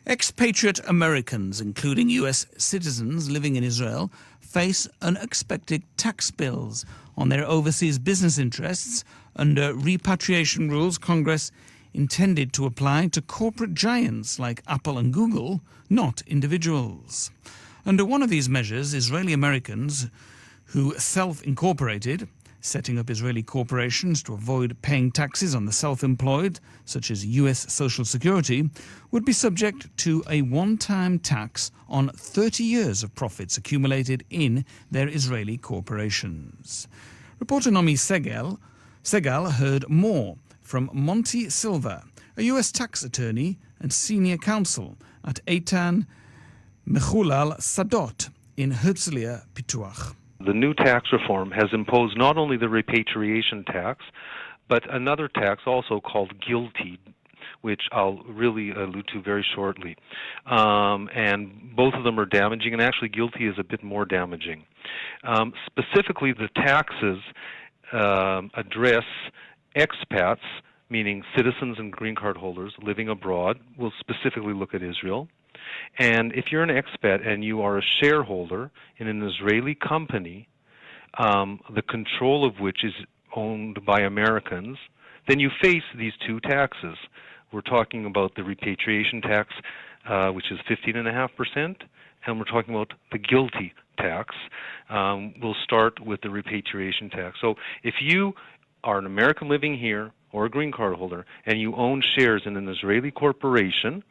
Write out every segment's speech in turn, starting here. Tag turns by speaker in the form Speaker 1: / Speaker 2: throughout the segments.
Speaker 1: Expatriate Americans, including U.S. citizens living in Israel, face unexpected tax bills on their overseas business interests under repatriation rules Congress intended to apply to corporate giants like Apple and Google, not individuals. Under one of these measures, Israeli Americans who self-incorporated, setting up Israeli corporations to avoid paying taxes on the self-employed, such as U.S. Social Security, would be subject to a one-time tax on 30 years of profits accumulated in their Israeli corporations. Reporter Nomi Segal heard more from Monty Silva, a U.S. tax attorney and senior counsel at Eitan Mechulal Sadot in Herzliya Pituach.
Speaker 2: The new tax reform has imposed not only the repatriation tax, but another tax also called GILTI, which I'll really allude to very shortly. And both of them are damaging, and actually GILTI is a bit more damaging. Specifically, the taxes address expats, meaning citizens and green card holders living abroad. We'll specifically look at Israel. And if you're an expat and you are a shareholder in an Israeli company, the control of which is owned by Americans, then you face these two taxes. We're talking about the repatriation tax, which is 15.5%, and we're talking about the GILTI tax. We'll start with the repatriation tax. So if you are an American living here or a green card holder and you own shares in an Israeli corporation,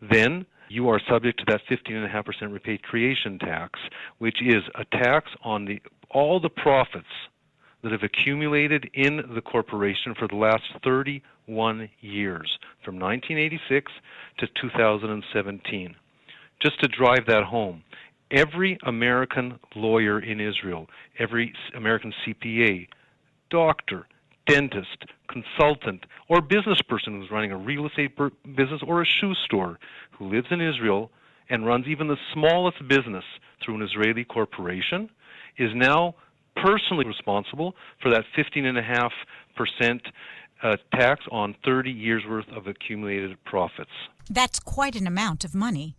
Speaker 2: then you are subject to that 15.5% repatriation tax, which is a tax on all the profits that have accumulated in the corporation for the last 31 years, from 1986 to 2017. Just to drive that home, every American lawyer in Israel, every American CPA, doctor, dentist, consultant, or business person who's running a real estate business or a shoe store who lives in Israel and runs even the smallest business through an Israeli corporation is now personally responsible for that 15.5% tax on 30 years' worth of accumulated profits.
Speaker 3: That's quite an amount of money.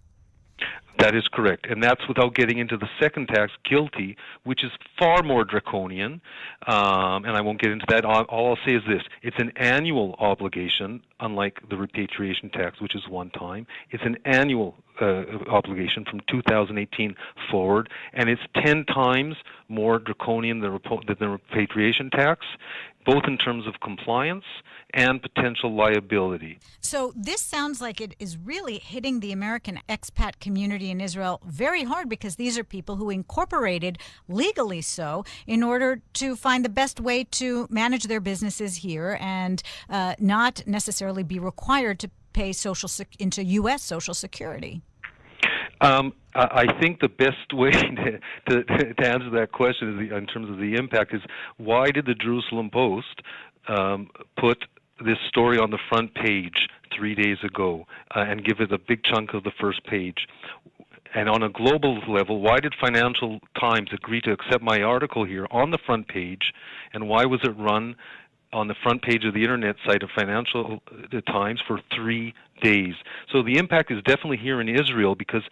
Speaker 2: That is correct, and that's without getting into the second tax, GILTI, which is far more draconian, and I won't get into that. All I'll say is this: it's an annual obligation, unlike the repatriation tax, which is one time. It's an annual obligation from 2018 forward, and it's 10 times more draconian than the repatriation tax, both in terms of compliance and potential liability.
Speaker 3: So this sounds like it is really hitting the American expat community in Israel very hard, because these are people who incorporated, legally so, in order to find the best way to manage their businesses here and not necessarily be required to pay into U.S. Social Security.
Speaker 2: I think the best way to answer that question is in terms of the impact is, why did the Jerusalem Post put this story on the front page 3 days ago and give it a big chunk of the first page? And on a global level, why did Financial Times agree to accept my article here on the front page, and why was it run on the front page of the internet site of Financial Times for 3 days? So the impact is definitely here in Israel, because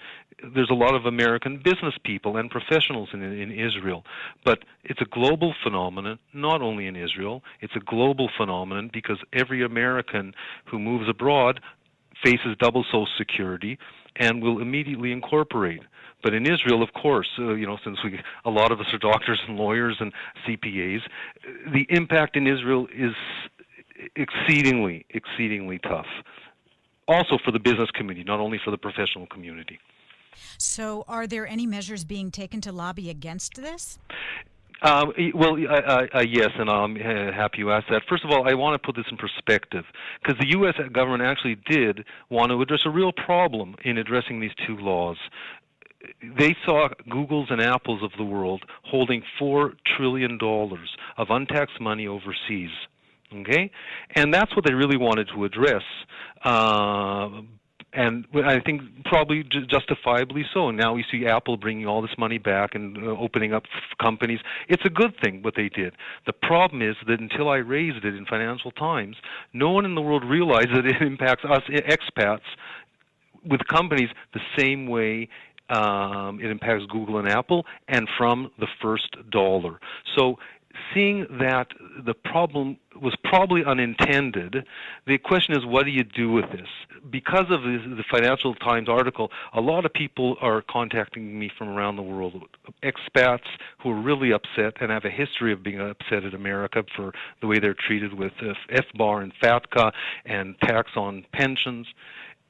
Speaker 2: there's a lot of American business people and professionals in Israel. But it's a global phenomenon, not only in Israel. It's a global phenomenon because every American who moves abroad faces double Social Security and will immediately incorporate. But in Israel, of course, since a lot of us are doctors and lawyers and CPAs, the impact in Israel is exceedingly tough. Also for the business community, not only for the professional community.
Speaker 3: So are there any measures being taken to lobby against this?
Speaker 2: Yes, and I'm happy you asked that. First of all, I want to put this in perspective, because the U.S. government actually did want to address a real problem in addressing these two laws. They saw Googles and Apples of the world holding $4 trillion of untaxed money overseas. Okay? And that's what they really wanted to address. And I think probably justifiably so. And now we see Apple bringing all this money back and opening up companies. It's a good thing what they did. The problem is that until I raised it in Financial Times, no one in the world realized that it impacts us expats with companies the same way it impacts Google and Apple, and from the first dollar. So seeing that the problem was probably unintended, the question is, what do you do with this? Because of the Financial Times article, a lot of people are contacting me from around the world, expats who are really upset and have a history of being upset at America for the way they're treated with FBAR and FATCA and tax on pensions.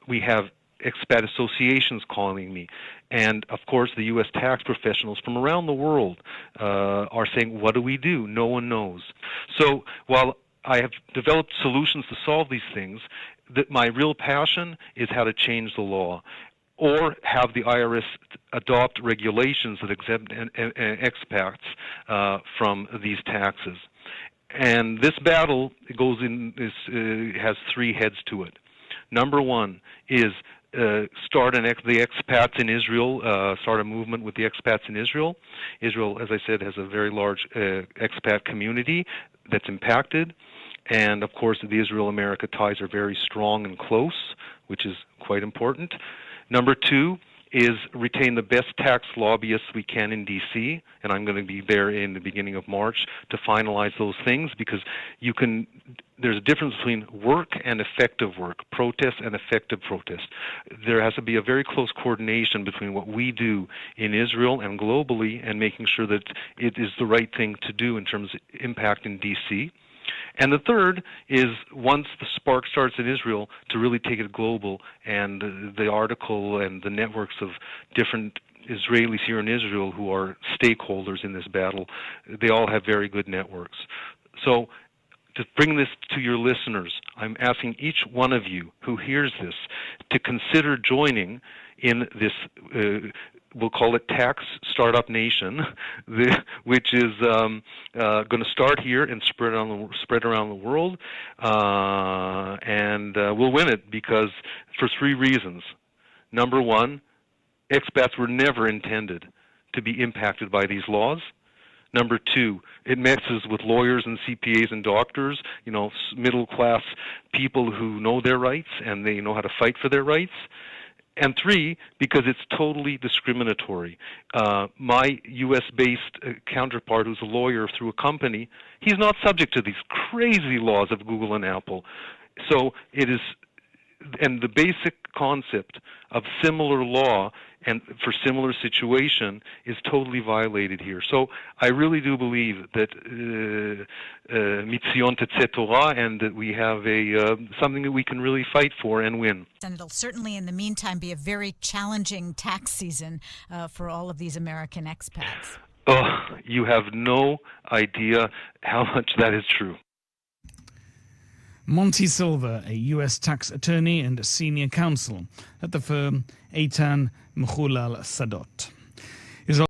Speaker 2: We have expat associations calling me. And, of course, the U.S. tax professionals from around the world are saying, what do we do? No one knows. So while I have developed solutions to solve these things, my real passion is how to change the law or have the IRS adopt regulations that exempt expats from these taxes. And this battle has three heads to it. Number one is start the expats in Israel, start a movement with the expats in Israel. Israel, as I said, has a very large expat community that's impacted. And, of course, the Israel-America ties are very strong and close, which is quite important. Number two is retain the best tax lobbyists we can in D.C., and I'm going to be there in the beginning of March to finalize those things, because there's a difference between work and effective work, protest and effective protest. There has to be a very close coordination between what we do in Israel and globally and making sure that it is the right thing to do in terms of impact in D.C. And the third is, once the spark starts in Israel, to really take it global. And the article and the networks of different Israelis here in Israel who are stakeholders in this battle, they all have very good networks. So to bring this to your listeners, I'm asking each one of you who hears this to consider joining in this we'll call it Tax Startup Nation, which is going to start here and spread around the world, and we'll win it because for three reasons. Number one, expats were never intended to be impacted by these laws. Number two, it messes with lawyers and CPAs and doctors, middle-class people who know their rights and they know how to fight for their rights. And three, because it's totally discriminatory. My U.S.-based counterpart, who's a lawyer through a company, he's not subject to these crazy laws of Google and Apple. So it is, and the basic concept of similar law and for similar situation is totally violated here. So I really do believe that Mitzion Tetzeh Torah, and that we have something that we can really fight for and win.
Speaker 3: And it'll certainly, in the meantime, be a very challenging tax season for all of these American expats.
Speaker 2: Oh, you have no idea how much that is true.
Speaker 1: Monty Silva, a U.S. tax attorney and senior counsel at the firm Eitan Mechulal Sadot.